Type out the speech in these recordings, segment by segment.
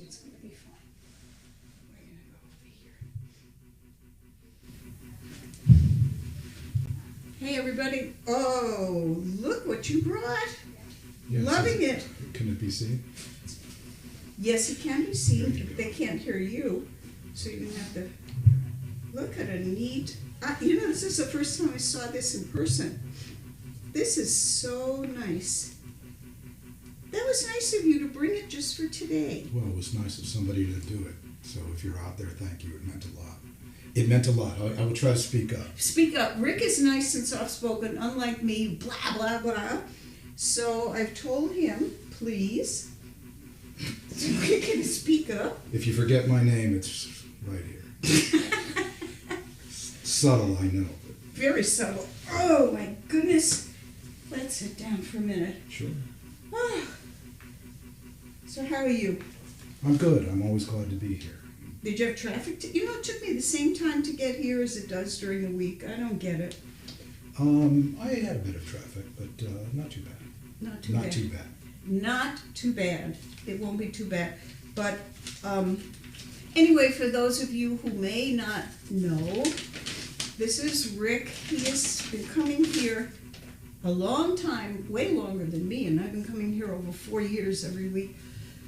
It's gonna be fun. We're gonna go over here. Hey everybody. Oh, look what you brought. Yes. Loving it. Can it be seen? Yes, it can be seen. They can't hear you. So you're gonna have to look at a neat, you know, this is the first time I saw this in person. This is so nice. That was nice of you to bring it just for today. Well, it was nice of somebody to do it. So if you're out there, thank you. It meant a lot. It meant a lot. I will try to speak up. Speak up. Rick is nice and soft-spoken, unlike me, blah, blah, blah. So I've told him, please, Rick can speak up. If you forget my name, it's right here. Subtle, I know. Very subtle. Oh, my goodness. Let's sit down for a minute. Sure. Oh. So how are you? I'm good. I'm always glad to be here. Did you have traffic? You know, it took me the same time to get here as it does during the week. I don't get it. I had a bit of traffic, but not too bad. Not too Not bad. too bad. Not too bad. It won't be too bad. But anyway, for those of you who may not know, this is Rick. He has been coming here a long time, way longer than me, and I've been coming here over 4 years every week.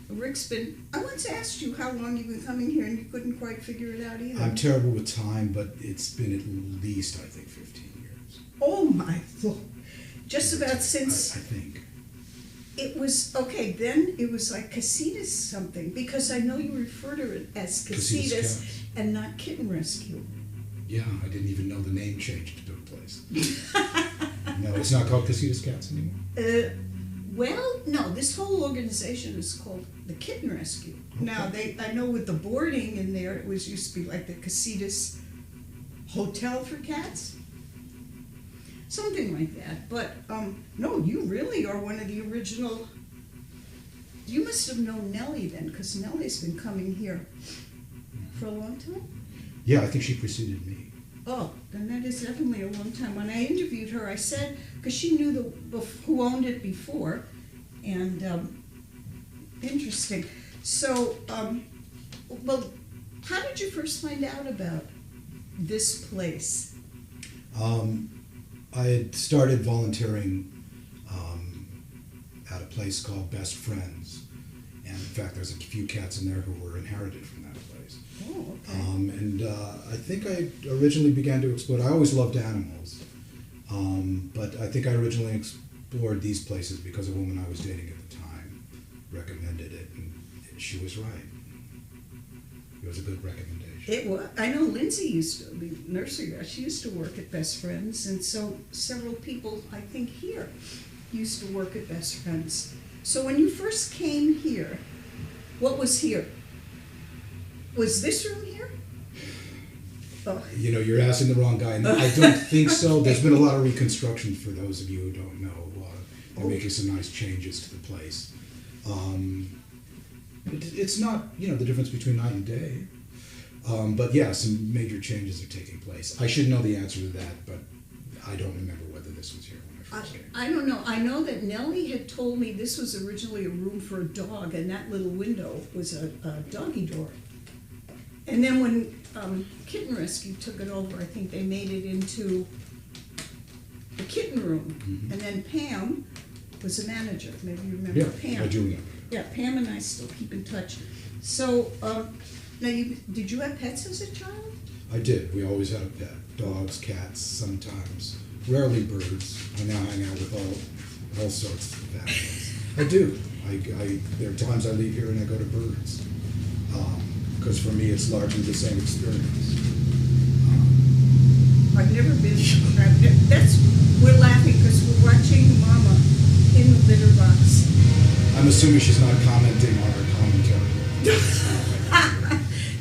Rick's been, I once asked you how long you've been coming here, and you couldn't quite figure it out either. I'm terrible with time, but it's been at least, I think, 15 years. Oh my Lord. Just about since... I think. It was, okay, then it was like Casitas something, because I know you refer to it as Casitas Casitas Cats. and not Kitten Rescue. Yeah, I didn't even know the name change took place. No, it's not called Casitas Cats anymore. Well, no, this whole organization is called the Kitten Rescue. Okay. Now, I know with the boarding in there, it was used to be like the Casitas Hotel for Cats. Something like that. But, no, you really are one of the original. You must have known Nellie then, because Nellie's been coming here for a long time. Yeah, I think she preceded me. Oh, then that is definitely a long time. When I interviewed her, I said, because she knew who owned it before, and interesting. So, well, how did you first find out about this place? I had started volunteering at a place called Best Friends, and in fact, there's a few cats in there who were inherited from that place. Oh, okay. And I think I originally began to explore. I always loved animals, but I think I originally explored these places because a woman I was dating at the time recommended it, and she was right. It was a good recommendation. It was. I know Lindsay used to be nursery. She used to work at Best Friends, and so several people, I think, here used to work at Best Friends. So when you first came here, what was here? Was this room here? Oh. You know, you're asking the wrong guy, and I don't think so. There's been a lot of reconstruction for those of you who don't know. They're making some nice changes to the place. It's not, you know, the difference between night and day. But yeah, some major changes are taking place. I should know the answer to that, but I don't remember whether this was here when I first came. I don't know. I know that Nellie had told me this was originally a room for a dog, and that little window was a doggy door. And then when Kitten Rescue took it over, I think they made it into the kitten room. Mm-hmm. And then Pam was the manager. Maybe you remember Pam. Yeah, I do remember. Yeah, Pam and I still keep in touch. So, now, did you have pets as a child? I did. We always had a pet. Dogs, cats, sometimes. Rarely birds. I now hang out with all sorts of animals. I do. There are times I leave here and I go to birds. Because for me it's largely the same experience. I've never been. We're laughing because we're watching Mama in the litter box. I'm assuming she's not commenting on our commentary.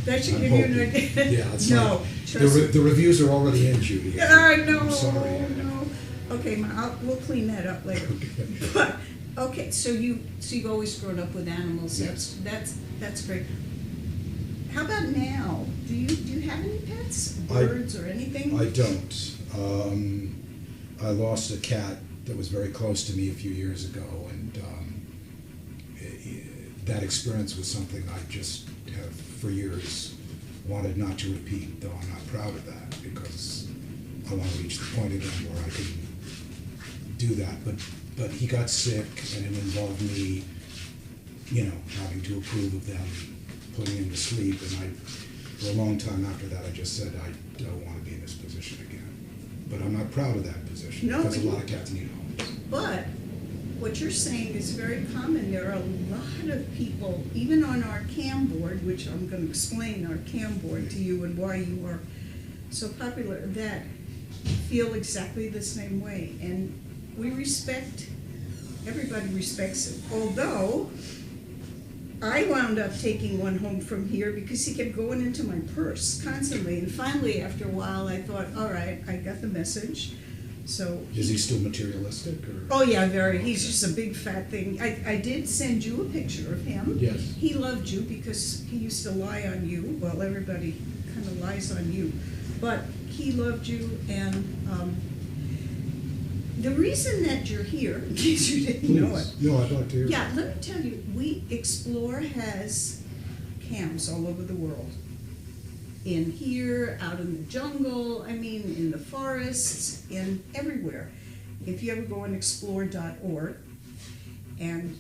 That should I'm give hoping. you an idea. Yeah, it's no. like the reviews are already in, Judy. No. I'm sorry. No. Okay, we'll clean that up later. Okay. But okay, so you've always grown up with animals. Yes. That's great. How about now? Do you have any pets, birds, or anything? I don't. I lost a cat that was very close to me a few years ago, and that experience was something I just have for years wanted not to repeat, though I'm not proud of that because I want to reach the point again where I can do that. But he got sick and it involved me, having to approve of them putting him to sleep, and for a long time after that I just said I don't want to be in this position again. But I'm not proud of that position because a lot of cats need homes. But what you're saying is very common. There are a lot of people, even on our CAM board, which I'm going to explain our CAM board to you and why you are so popular, that feel exactly the same way. And we respect, everybody respects it. Although, I wound up taking one home from here because he kept going into my purse constantly. And finally, after a while, I thought, all right, I got the message. So is he still materialistic? Or? Oh yeah, very. He's just a big fat thing. I did send you a picture of him. Yes. He loved you because he used to lie on you. Well, everybody kind of lies on you. But he loved you, and the reason that you're here, in case you didn't know it. No, I'd like to hear. Yeah, let me tell you, Explore has CAMs all over the world. In here, out in the jungle, in the forests, in everywhere. If you ever go on explore.org, and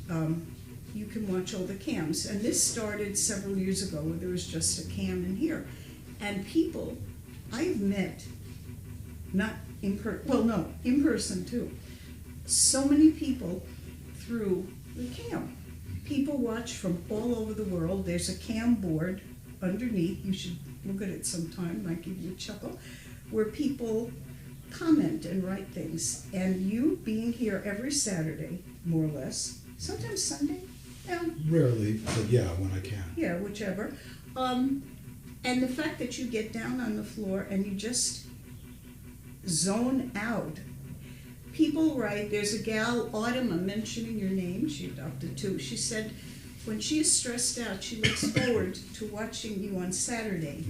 you can watch all the CAMs. And this started several years ago where there was just a CAM in here. And people I've met, not in person too, so many people through the CAM. People watch from all over the world. There's a CAM board underneath. You should look at it sometime, might give you a chuckle, where people comment and write things. And you being here every Saturday, more or less, sometimes Sunday, rarely, but yeah, when I can. Yeah, whichever. And the fact that you get down on the floor and you just zone out. People write, there's a gal, Autumn, I'm mentioning your name, she adopted too. She said when she is stressed out, she looks forward to watching you on Saturday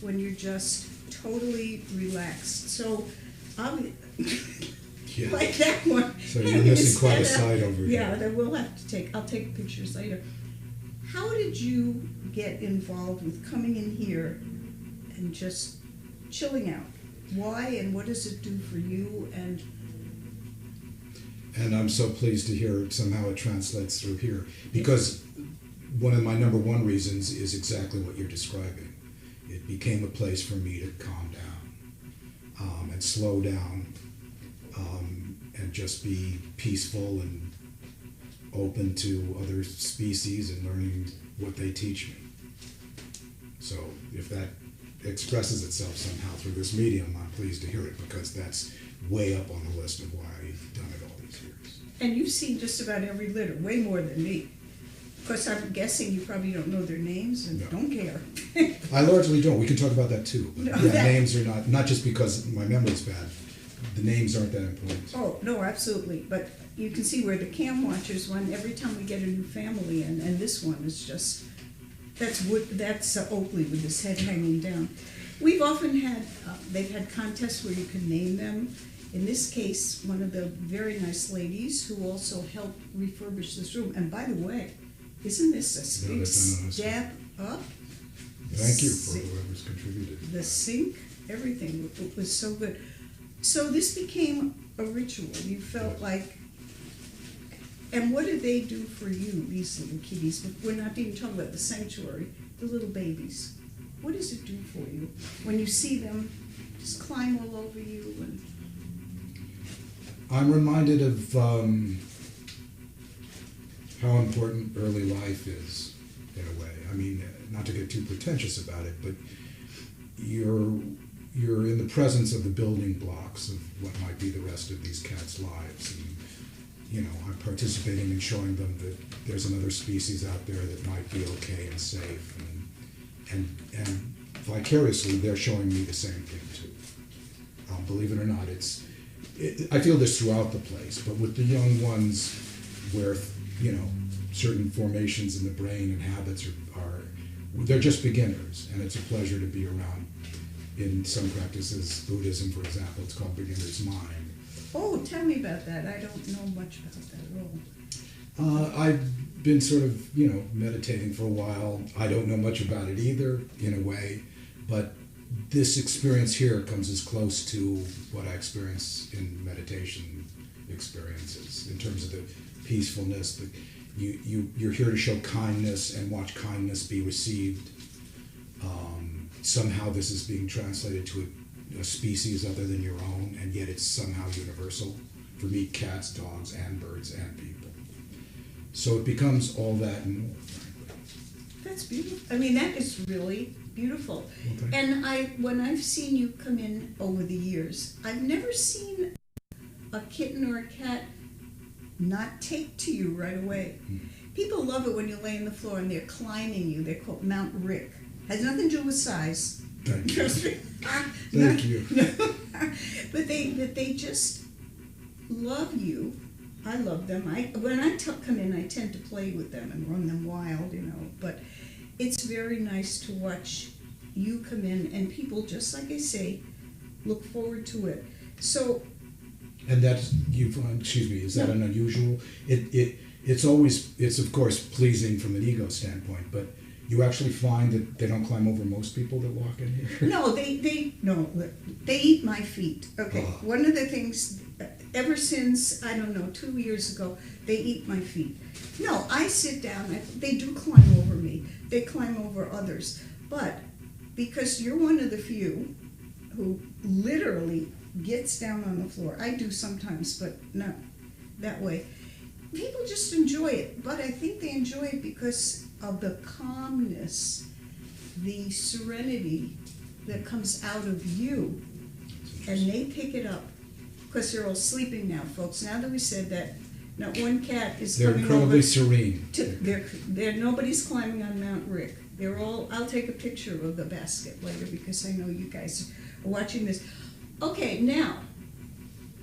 when you're just totally relaxed. So, Yeah. like that one. So you're missing quite a side over here. Yeah, that I'll take pictures later. How did you get involved with coming in here and just chilling out? Why, and what does it do for you? And I'm so pleased to hear somehow it translates through here, because one of my number one reasons is exactly what you're describing. It became a place for me to calm down and slow down and just be peaceful and open to other species and learning what they teach me. So if that expresses itself somehow through this medium, I'm pleased to hear it, because that's way up on the list of why I've done it all these years. And you've seen just about every litter, way more than me. Of course, I'm guessing you probably don't know their names and don't care. I largely don't. We can talk about that too. But names are not just because my memory's bad. The names aren't that important. Oh, no, absolutely. But you can see where the CAM watchers one, every time we get a new family, and this one is just, that's Oakley with his head hanging down. We've often had, they've had contests where you can name them. In this case, one of the very nice ladies who also helped refurbish this room, and by the way, isn't this a big step up? Thank you for whoever's contributed. The sink, everything, it was so good. So this became a ritual. You felt like, and what did they do for you, these little kitties? We're not even talking about the sanctuary, the little babies. What does it do for you when you see them just climb all over you? And I'm reminded of how important early life is, in a way. I mean, not to get too pretentious about it, but you're in the presence of the building blocks of what might be the rest of these cats' lives. And, I'm participating in showing them that there's another species out there that might be okay and safe. And vicariously, they're showing me the same thing, too. Believe it or not, I feel this throughout the place, but with the young ones where, certain formations in the brain and habits they're just beginners, and it's a pleasure to be around. In some practices, Buddhism, for example, it's called beginner's mind. oh, tell me about that. I don't know much about that at all. I've been sort of, meditating for a while. I don't know much about it either, in a way, but this experience here comes as close to what I experience in meditation experiences, in terms of the peacefulness. You're here to show kindness and watch kindness be received. Somehow this is being translated to a species other than your own, and yet it's somehow universal. For me, cats, dogs, and birds, and people. So it becomes all that and more, frankly. That's beautiful. I mean, that is really beautiful. Okay. And when I've seen you come in over the years, I've never seen a kitten or a cat not take to you right away. People love it when you lay on the floor and they're climbing you. They're called Mount Rick. Has nothing to do with size. Thank you. Thank you. But they just love you. I love them. When I come in, I tend to play with them and run them wild, But it's very nice to watch you come in, and people, just like I say, look forward to it. So. And that's, excuse me, is that an unusual? It's of course pleasing from an ego standpoint, but you actually find that they don't climb over most people that walk in here? No, they eat my feet. Okay, One of the things, ever since, I don't know, 2 years ago, they eat my feet. No, I sit down, they do climb over me. They climb over others. But because you're one of the few who literally gets down on the floor, I do sometimes, but not that way. People just enjoy it, but I think they enjoy it because of the calmness, the serenity that comes out of you, and they pick it up because they're all sleeping now, folks. Now that we said that, not one cat is they're coming incredibly over serene. They're nobody's climbing on Mount Rick. They're all. I'll take a picture of the basket later because I know you guys are watching this. Okay, now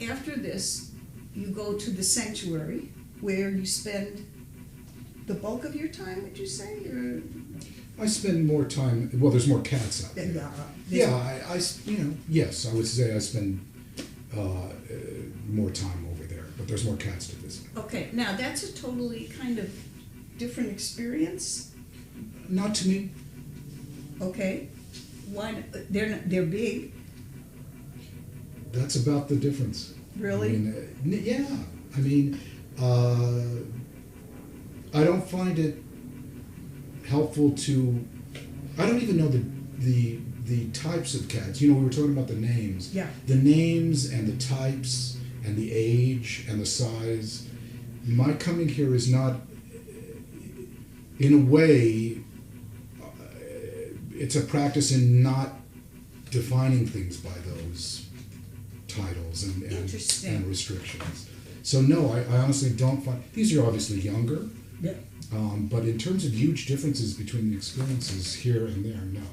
after this, you go to the sanctuary where you spend the bulk of your time, would you say? Or? I spend more time, well, there's more cats out there. Yeah, yes, I would say I spend more time over there, but there's more cats to visit. Okay, now that's a totally kind of different experience. Not to me. Okay, why? They're big. That's about the difference. Really? I mean, I don't find it helpful to. I don't even know the types of cats. We were talking about the names. Yeah. The names and the types and the age and the size. My coming here is not, in a way, it's a practice in not defining things by those titles and restrictions. So no, I honestly don't find, these are obviously younger, but in terms of huge differences between the experiences here and there, no.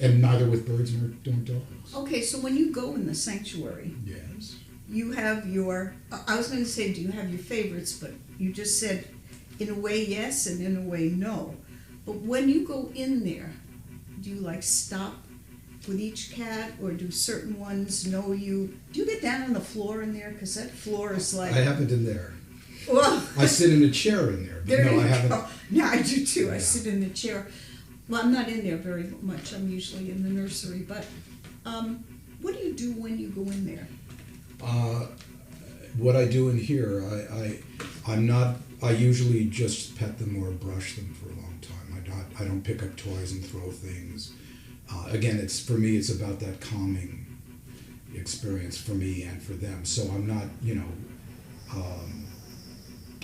And neither with birds nor dogs. Okay, so when you go in the sanctuary, yes, you have your, I was going to say, do you have your favorites, but you just said in a way yes and in a way no. But when you go in there, do you stop with each cat, or do certain ones know you? Do you get down on the floor in there? Because that floor is like... I haven't in there. Well, I sit in a chair in there, but no, I haven't. Go. No, I do too. Yeah. I sit in the chair. Well, I'm not in there very much. I'm usually in the nursery. But what do you do when you go in there? What I do in here, I'm not. I usually just pet them or brush them for a long time. I don't pick up toys and throw things. Again, for me, it's about that calming experience for me and for them. So I'm not,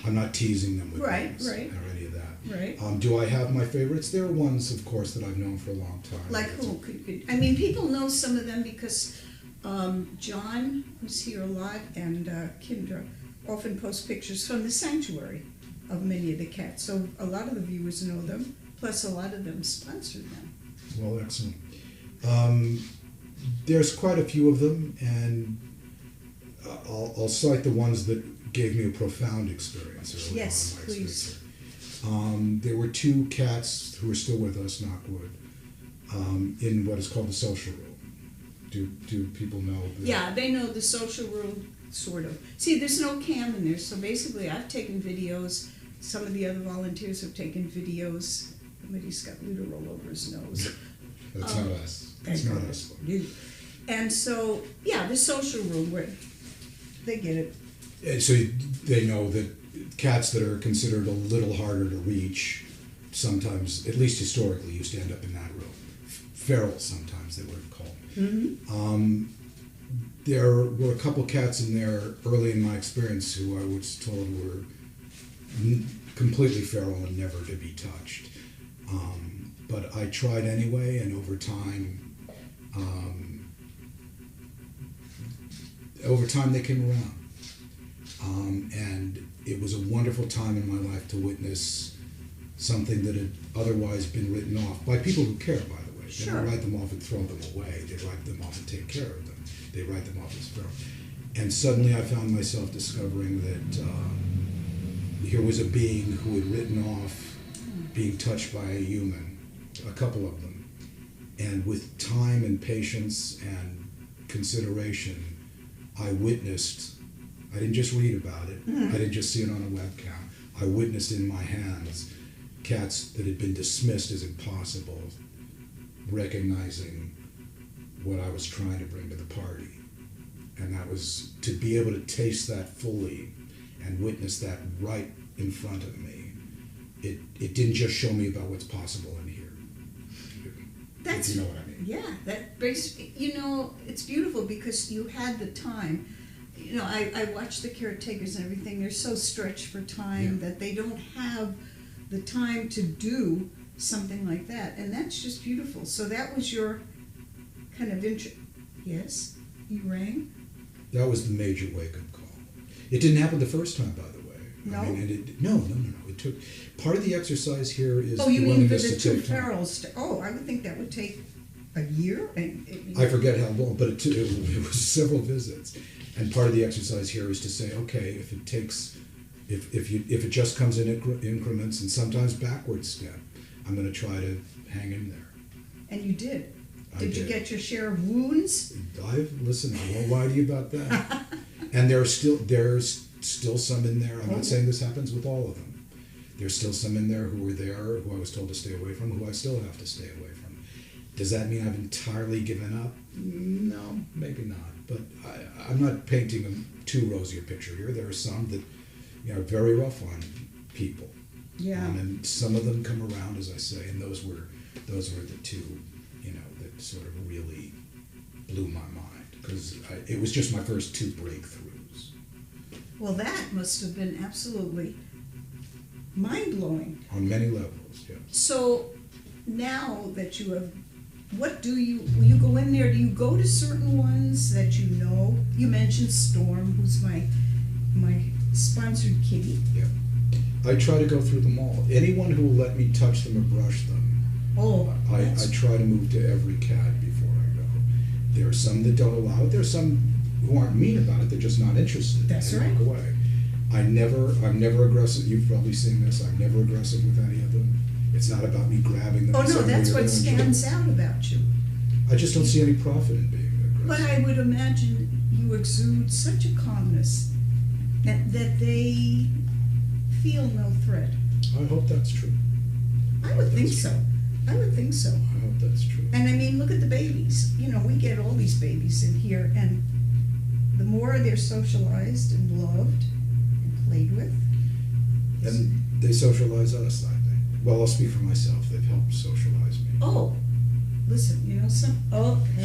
I'm not teasing them with things or any of that. Right. Do I have my favorites? There are ones, of course, that I've known for a long time. Like who? I mean, people know some of them because John, who's here a lot, and Kendra often post pictures from the sanctuary of many of the cats. So a lot of the viewers know them, plus a lot of them sponsored them. Well, excellent. There's quite a few of them, and I'll cite the ones that gave me a profound experience early on in my please. experience. There were 2 cats who are still with us, knock wood, in what is called the social room. Do people know that? Yeah, they know the social room, sort of. See, there's no cam in there, so basically I've taken videos some of the other volunteers have taken videos. Somebody's got litter all over his nose. That's not us. That's not us. And so, yeah, the social room where they get it. And so they know that cats that are considered a little harder to reach sometimes, at least historically, used to end up in that room. Feral, sometimes they would have called. Mm-hmm. There were a couple cats in there early in my experience who I was told were completely feral and never to be touched. But I tried anyway, and over time they came around. And it was a wonderful time in my life to witness something that had otherwise been written off by people who care, by the way. Sure. They don't write them off and throw them away. They write them off and take care of them. They write them off as feral. And suddenly I found myself discovering that here was a being who had written off being touched by a human, a couple of them. And with time and patience and consideration, I witnessed, I didn't just read about it, I didn't just see it on a webcam, I witnessed in my hands cats that had been dismissed as impossible, recognizing what I was trying to bring to the party. And that was to be able to taste that fully and witness that right in front of me. It didn't just show me about what's possible in here. That's, if you know what I mean. Yeah, that brings, it's beautiful because you had the time. I watch the caretakers and everything, they're so stretched for time that they don't have the time to do something like that. And that's just beautiful. So that was your kind of yes? You rang? That was the major wake-up call. It didn't happen the first time, by the way. No? I mean, no. It took, part of the exercise here is Oh, you the mean for willingness the to two take time. ferals? I would think that would take a year. I forget how long, but it was several visits. And part of the exercise here is to say, okay, if it takes, if it just comes in increments and sometimes backward step, I'm going to try to hang in there. And you did. I Did you did. get your share of wounds? Listen, I won't lie to you about that. And there's still some in there. I'm not saying this happens with all of them. There's still some in there who were there, who I was told to stay away from, who I still have to stay away from. Does that mean I've entirely given up? No, maybe not. But I'm not painting a too rosy a picture here. There are some that are very rough on people. Yeah. And some of them come around, as I say, and those were the two, that sort of really blew my mind because it was just my first two breakthroughs. Well, that must have been absolutely mind-blowing. On many levels, yeah. So now that you have, when you go in there, do you go to certain ones that you know? You mentioned Storm, who's my sponsored kitty. Yeah. I try to go through them all. Anyone who will let me touch them or brush them, I try to move to every cat before I go. There are some that don't allow it. There are some who aren't mean about it. They're just not interested. That's and right. Walk away. I'm never aggressive. You've probably seen this. I'm never aggressive with any of them. It's not about me grabbing them. Oh and no, saying, that's "Well, what you're gonna enjoy stands out about you. I just don't see any profit in being But aggressive. I would imagine you exude such a calmness that they feel no threat. I hope that's true. I would think so. I would think so. I hope that's true. And I mean, look at the babies. We get all these babies in here, and the more they're socialized and loved and played with. And they socialize us, I think. Well, I'll speak for myself. They've helped socialize me. Oh, listen, She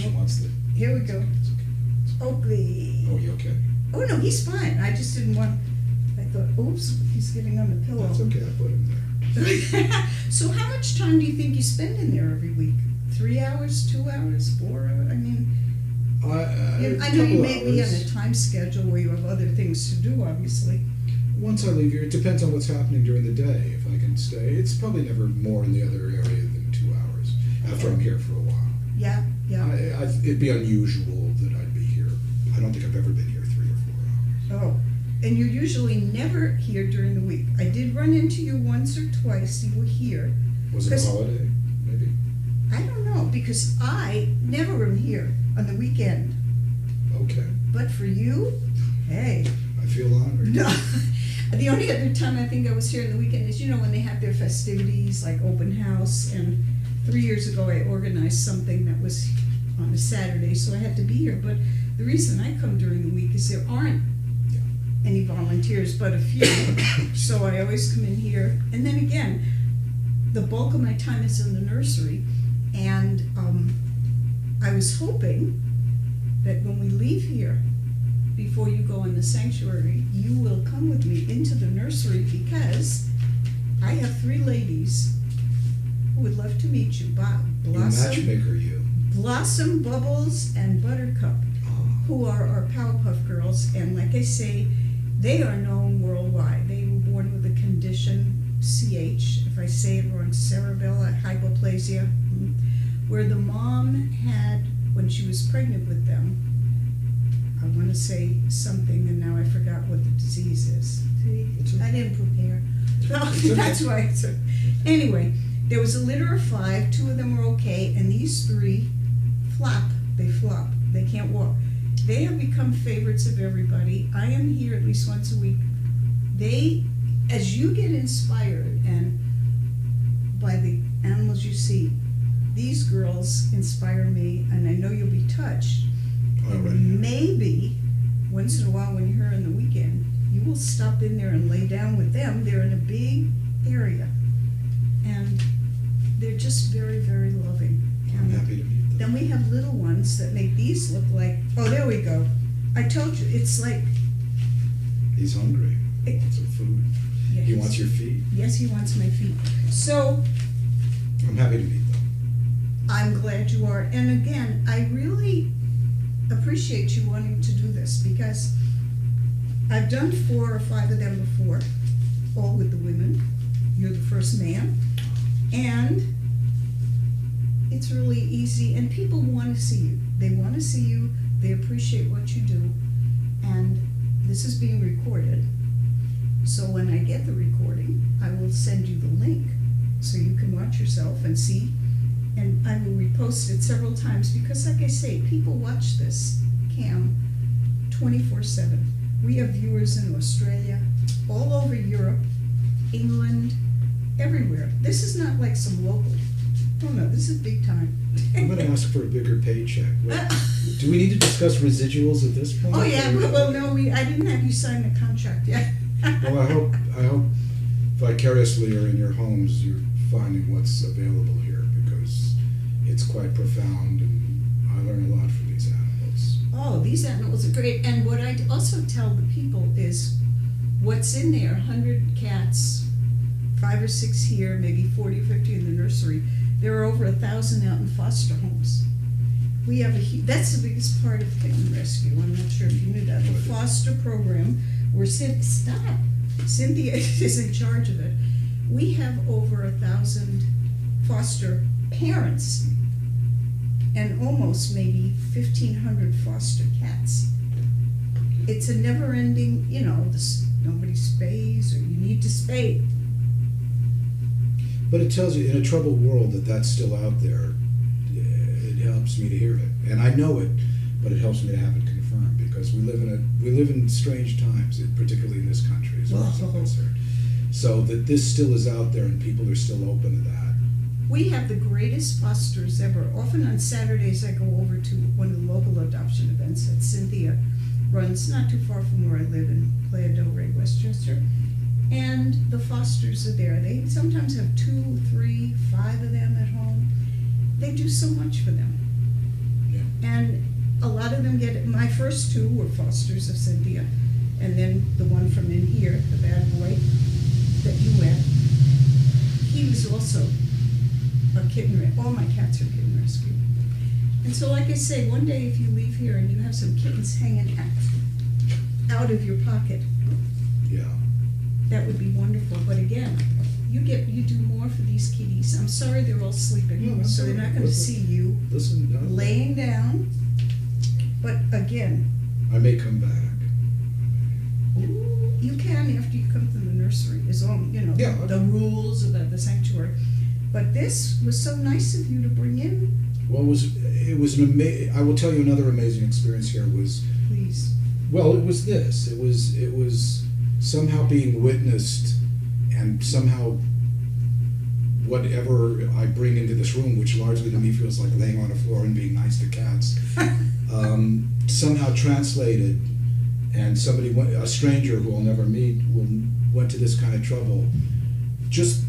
wants the. here we go. It's okay. Oakley. Oh, you okay? Oh no, he's fine. I just didn't want. I thought, oops, he's getting on the pillow. That's okay. I put him there. So how much time do you think you spend in there every week? 3 hours, 2 hours, 4 hours? I mean, I know you may be on a time schedule where you have other things to do, obviously. Once I leave here, it depends on what's happening during the day. If I can stay, it's probably never more in the other area than 2 hours after I'm here for a while. Yeah. It'd be unusual that I'd be here. I don't think I've ever been here 3 or 4 hours. Oh, and you're usually never here during the week. I did run into you once or twice. You were here. Was it a holiday? Maybe. I don't know, because I never am here on the weekend. Okay. But for you, hey, I feel honored. No. The only other time I think I was here on the weekend is, when they have their festivities, like open house, and 3 years ago I organized something that was on a Saturday, so I had to be here. But the reason I come during the week is there aren't any volunteers, but a few. So I always come in here. And then again, the bulk of my time is in the nursery. And I was hoping that when we leave here, before you go in the sanctuary, you will come with me into the nursery, because I have 3 ladies who would love to meet you. You matchmaker, you. Blossom, Bubbles, and Buttercup, who are our Powerpuff Girls. And like I say, they are known worldwide. They were born with a condition, CH, if I say it wrong, cerebellar hypoplasia, where the mom had, when she was pregnant with them, I want to say something, and now I forgot what the disease is. See, I didn't prepare. Well, that's why. So, anyway, there was a litter of 5. 2 of them were okay, and these 3 flop. They flop. They can't walk. They have become favorites of everybody. I am here at least once a week. They, as you get inspired and by the animals you see, these girls inspire me, and I know you'll be touched. And maybe once in a while, when you're here on the weekend, you will stop in there and lay down with them. They're in a big area, and they're just very, very loving. I'm happy to meet them. Then we have little ones that make these look like, oh, there we go. I told you, it's like... He's hungry. He wants some food. Yeah, he wants your feet. Yes, he wants my feet. So... I'm happy to meet them. I'm glad you are. And again, I really appreciate you wanting to do this, because I've done 4 or 5 of them before, all with the women. You're the first man. And it's really easy, and people want to see you. They want to see you. They appreciate what you do. And this is being recorded. So when I get the recording, I will send you the link so you can watch yourself and see. And I will repost it several times, because like I say, people watch this cam 24/7. We have viewers in Australia, all over Europe, England, everywhere. This is not like some local. Oh no, this is big time. I'm going to ask for a bigger paycheck. Do we need to discuss residuals at this point? Oh yeah, well no, I didn't have you sign the contract yet. Well, I hope vicariously or in your homes you're finding what's available here, because it's quite profound, and I learn a lot from these animals. Oh, these animals are great. And what I also tell the people is what's in there, 100 cats, 5 or 6 here, maybe 40 or 50 in the nursery. There are over 1,000 out in foster homes. We have that's the biggest part of kitten rescue. I'm not sure if you knew that. The foster program, where Cynthia is in charge of it. We have over 1,000 foster parents and almost maybe 1,500 foster cats. It's a never-ending, nobody spays, or you need to spay. But it tells you, in a troubled world, that's still out there. It helps me to hear it, and I know it, but it helps me to have it confirmed, because we live in strange times, particularly in this country, as far as I'm concerned. So that this still is out there, and people are still open to that. We have the greatest fosters ever. Often on Saturdays, I go over to one of the local adoption events that Cynthia runs, not too far from where I live in Playa del Rey, Westchester. And the fosters are there. They sometimes have 2, 3, 5 of them at home. They do so much for them. Yeah. And a lot of them get it. My first 2 were fosters of Cynthia. And then the one from in here, the bad boy that you had, he was also a kitten. All my cats are kitten rescue. And so like I say, one day if you leave here and you have some kittens hanging out of your pocket, yeah, that would be wonderful. But again, you do more for these kitties. I'm sorry they're all sleeping, No, so they're not going to see you laying down. But again, I may come back. You can after you come to the nursery, as long the rules about the sanctuary. But this was so nice of you to bring in. Well, it was an amazing. I will tell you another amazing experience here was. Please. Well, it was this. It was somehow being witnessed, and somehow whatever I bring into this room, which largely to me feels like laying on the floor and being nice to cats, somehow translated, and a stranger who I'll never meet, went to this kind of trouble. Just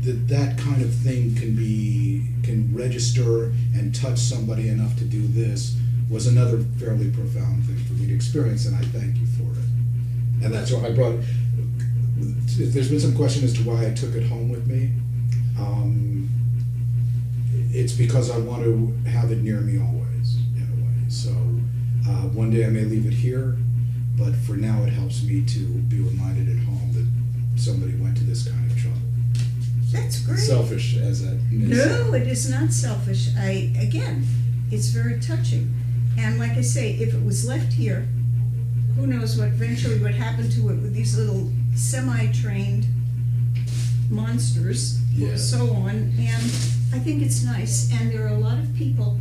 that kind of thing can register and touch somebody enough to do this was another fairly profound thing for me to experience, and I thank you for it. And that's why I brought it. There's been some question as to why I took it home with me. It's because I want to have it near me always, in a way. So one day I may leave it here, but for now it helps me to be reminded at home that somebody went to this kind of trouble. That's great. Selfish as that may sound. No, it is not selfish. Again, it's very touching. And like I say, if it was left here, who knows what eventually would happen to it with these little semi-trained monsters, Yeah. or so on. And I think it's nice. And there are a lot of people.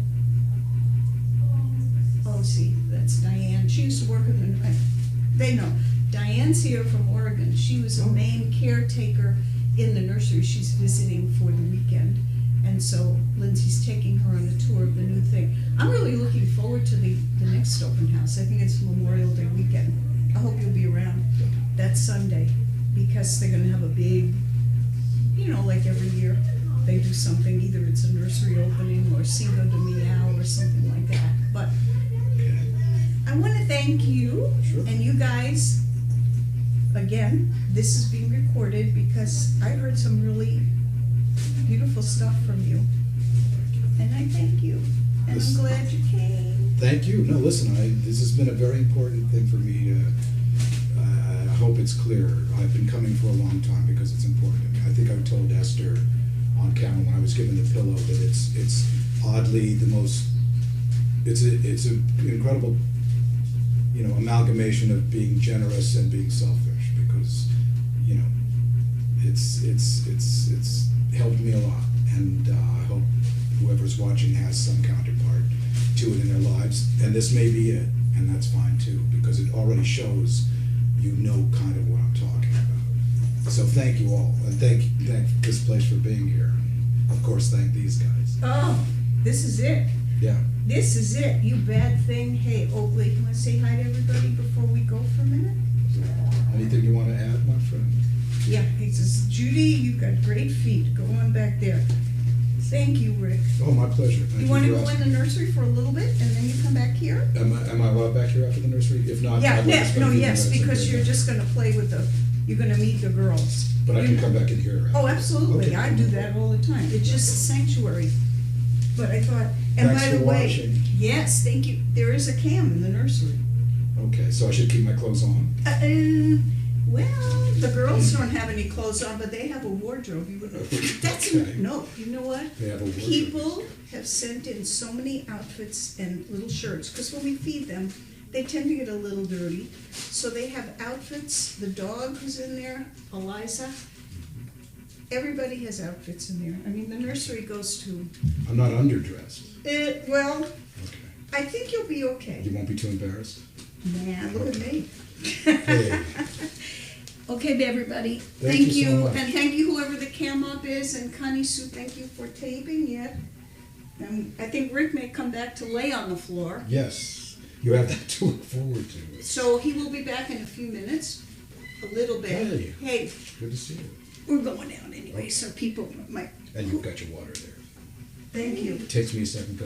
Oh, see, that's Diane. She used to work in the. They know. Diane's here from Oregon. She was a main caretaker in the nursery. She's visiting for the weekend. And so Lindsay's taking her on a tour of the new thing. I'm really looking forward to the next open house. I think it's Memorial Day weekend. I hope you'll be around that Sunday, because they're gonna have a big, like every year, they do something, either it's a nursery opening or Cinco de Meow or something like that. But I wanna thank you. Sure. And you guys, again, this is being recorded because I heard some really beautiful stuff from you, and I thank you, and I'm glad you came. Thank you. No, listen, this has been a very important thing for me to, I hope it's clear. I've been coming for a long time because it's important to me. I think I told Esther on camera when I was given the pillow that it's oddly the most, it's an incredible, amalgamation of being generous and being selfish, because, it's helped me a lot, and I hope whoever's watching has some counterpart to it in their lives, and this may be it, and that's fine too, because it already shows kind of what I'm talking about. So thank you all, and thank this place for being here. Of course, thank these guys. Oh, this is it. Yeah. This is it, you bad thing. Hey, Oakley, you want to say hi to everybody before we go for a minute? Anything you want to add, my friend? Yeah, he says, Judy, you've got great feet. Go on back there. Thank you, Rick. Oh, my pleasure. Thank You want to for go in asking. the nursery for a little bit, and then you come back here? Am I allowed back here after the nursery? If not, Yeah, I'd like to yes, spend no, a few yes, minutes because and you're do that. just gonna play with you're gonna meet the girls. But I can come back in here. Oh, absolutely, Okay. I do that all the time. It's just a sanctuary. But I thought, and Thanks by for the way, watching. yes, thank you. There is a cam in the nursery. Okay, so I should keep my clothes on? Well, the girls don't have any clothes on, but they have a wardrobe. That's Okay. no, you know what? They have a wardrobe. People have sent in so many outfits and little shirts, because when we feed them, they tend to get a little dirty. So they have outfits. The dog who's in there, Eliza, everybody has outfits in there. I mean, the nursery goes to, I'm not underdressed. well, Okay. I think you'll be okay. You won't be too embarrassed? Nah, look at me. Hey. Okay, everybody, Thank you so much. and thank you whoever the cam op is, and Connie Sue, thank you for taping yet. And I think Rick may come back to lay on the floor, Yes, you have that to look forward to. so he will be back in a few minutes, a little bit. Hey. Hey, Good to see you. we're going down anyway, so people might, And you've got your water there. thank you. It takes me a second.